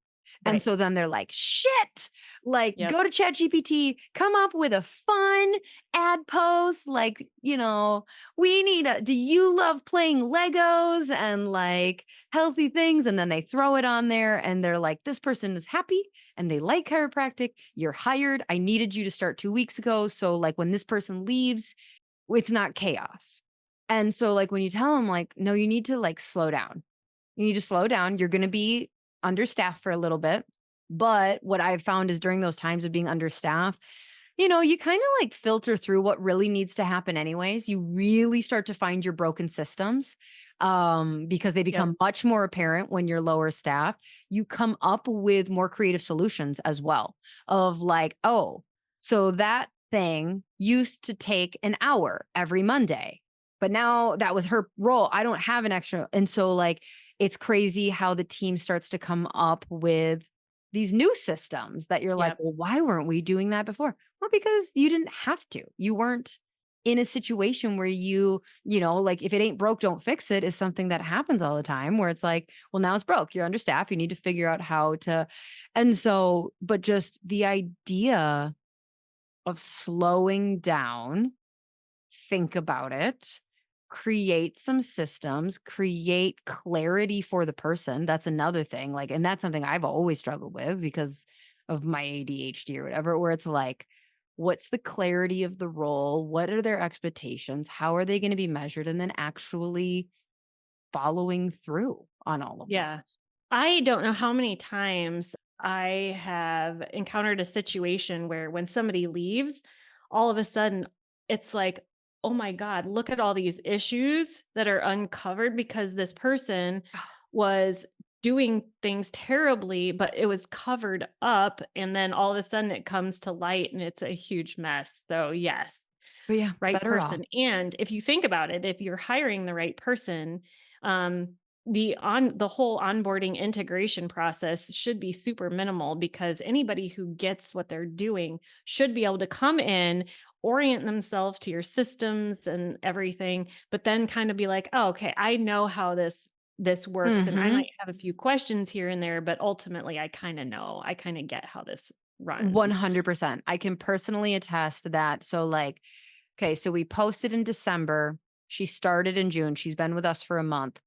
And Right. so then they're like, "Shit, like Yep. go to ChatGPT, come up with a fun ad post. Like, we need do you love playing Legos and like healthy things?" And then they throw it on there and they're like, "This person is happy and they like chiropractic. You're hired. I needed you to start 2 weeks ago. So like when this person leaves, it's not chaos." And so like when you tell them like, "No, you need to like slow down. You need to slow down. You're going to be understaffed for a little bit. But what I've found is during those times of being understaffed, you kind of like filter through what really needs to happen anyways. You really start to find your broken systems because they Yep. become much more apparent when you're lower staffed. You come up with more creative solutions as well of like, oh, so that thing used to take an hour every Monday, but now that was her role. I don't have an extra. And so like, it's crazy how the team starts to come up with these new systems that you're like, Yep. well, why weren't we doing that before? Well, because you didn't have to. You weren't in a situation where like if it ain't broke, don't fix it is something that happens all the time where it's like, well, now it's broke. You're understaffed. You need to figure out how to. And so, but just the idea of slowing down, think about it, create some systems, create clarity for the person. That's another thing. Like, and that's something I've always struggled with because of my ADHD or whatever, where it's like, what's the clarity of the role? What are their expectations? How are they going to be measured? And then actually following through on all of that. Yeah. I don't know how many times I have encountered a situation where when somebody leaves, all of a sudden it's like, oh my God, look at all these issues that are uncovered because this person was doing things terribly, but it was covered up. And then all of a sudden it comes to light and it's a huge mess. So, yes, But yeah, right better off. person. And if you think about it, if you're hiring the right person, um, the whole onboarding integration process should be super minimal because anybody who gets what they're doing should be able to come in, orient themselves to your systems and everything, but then kind of be like, oh, okay, I know how this works, and I Hmm. might have a few questions here and there, but ultimately I kind of know, I kind of get how this runs. 100%. I can personally attest to that. So, like, okay, so we posted in December. She started in June. She's been with us for a month.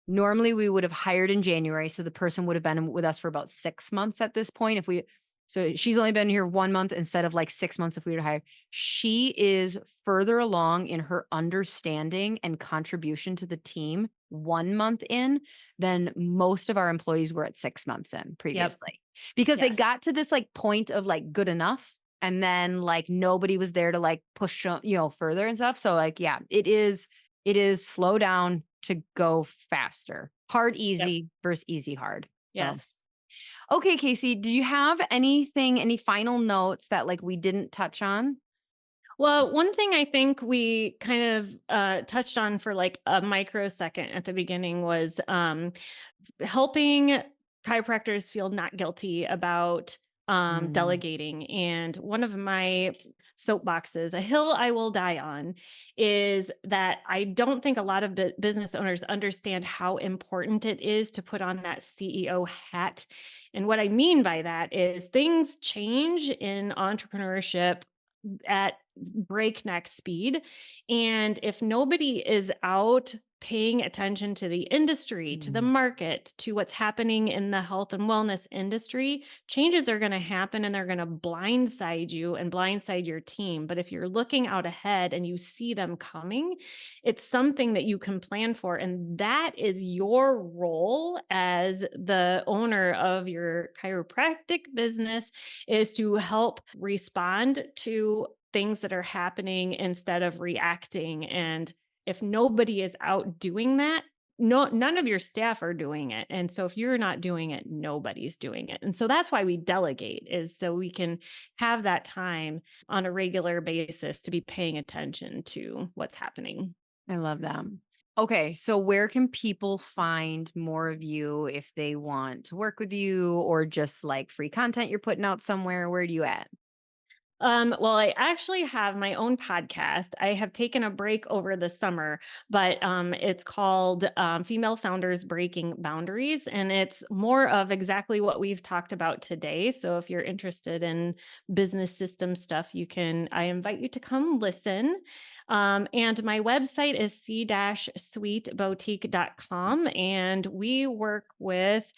Normally, we would have hired in January, so the person would have been with us for about 6 months at this point if we so she's only been here 1 month instead of, like, 6 months if we were to hire. She is further along in her understanding and contribution to the team 1 month in than most of our employees were at 6 months in Yep. previously. Because they Yes. got to this, like, point of, like, good enough, and then, like, nobody was there to, like, push, further and stuff. So, like, yeah, it is slow down to go faster. Hard, Yep. easy versus easy, hard. So, Yes. okay, Casey, do you have any final notes that like we didn't touch on? Well, one thing I think we kind of touched on for like a microsecond at the beginning was helping chiropractors feel not guilty about Mm, delegating. And one of my soapboxes, a hill I will die on, is that I don't think a lot of business owners understand how important it is to put on that CEO hat. And what I mean by that is things change in entrepreneurship at breakneck speed. And if nobody is out paying attention to the industry, to the mm, market, to what's happening in the health and wellness industry, changes are going to happen and they're going to blindside you and blindside your team. But if you're looking out ahead and you see them coming, it's something that you can plan for. And that is your role as the owner of your chiropractic business, is to help respond to things that are happening instead of reacting. And if nobody is out doing that, no, none of your staff are doing it. And so if you're not doing it, nobody's doing it. And so that's why we delegate, is so we can have that time on a regular basis to be paying attention to what's happening. I love them. Okay, so where can people find more of you if they want to work with you or just like free content you're putting out somewhere? Where do you at? Well, I actually have my own podcast. I have taken a break over the summer, but it's called Female Founders Breaking Boundaries. And it's more of exactly what we've talked about today. So if you're interested in business system stuff, I invite you to come listen. And my website is c-sweetboutique.com. And we work with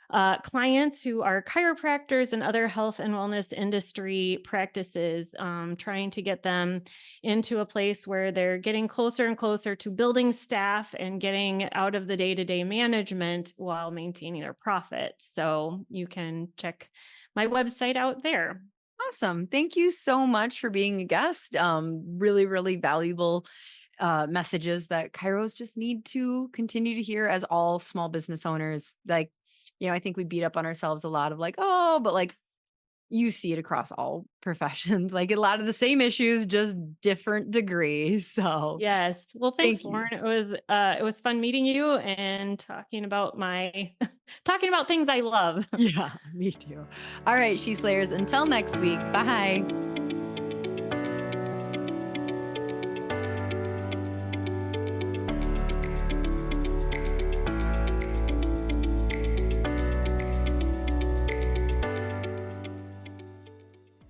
clients who are chiropractors and other health and wellness industry practices, trying to get them into a place where they're getting closer and closer to building staff and getting out of the day to day management while maintaining their profits. So you can check my website out there. Awesome. Thank you so much for being a guest. Really, really valuable messages that Kairos just need to continue to hear as all small business owners. Like, I think we beat up on ourselves a lot of like, oh, but like you see it across all professions, like a lot of the same issues, just different degrees. So Yes. Well, thanks, thank you. Lauren. It was fun meeting you and talking about my talking about things I love. Yeah, me too. All right, She Slayers, until next week. Bye.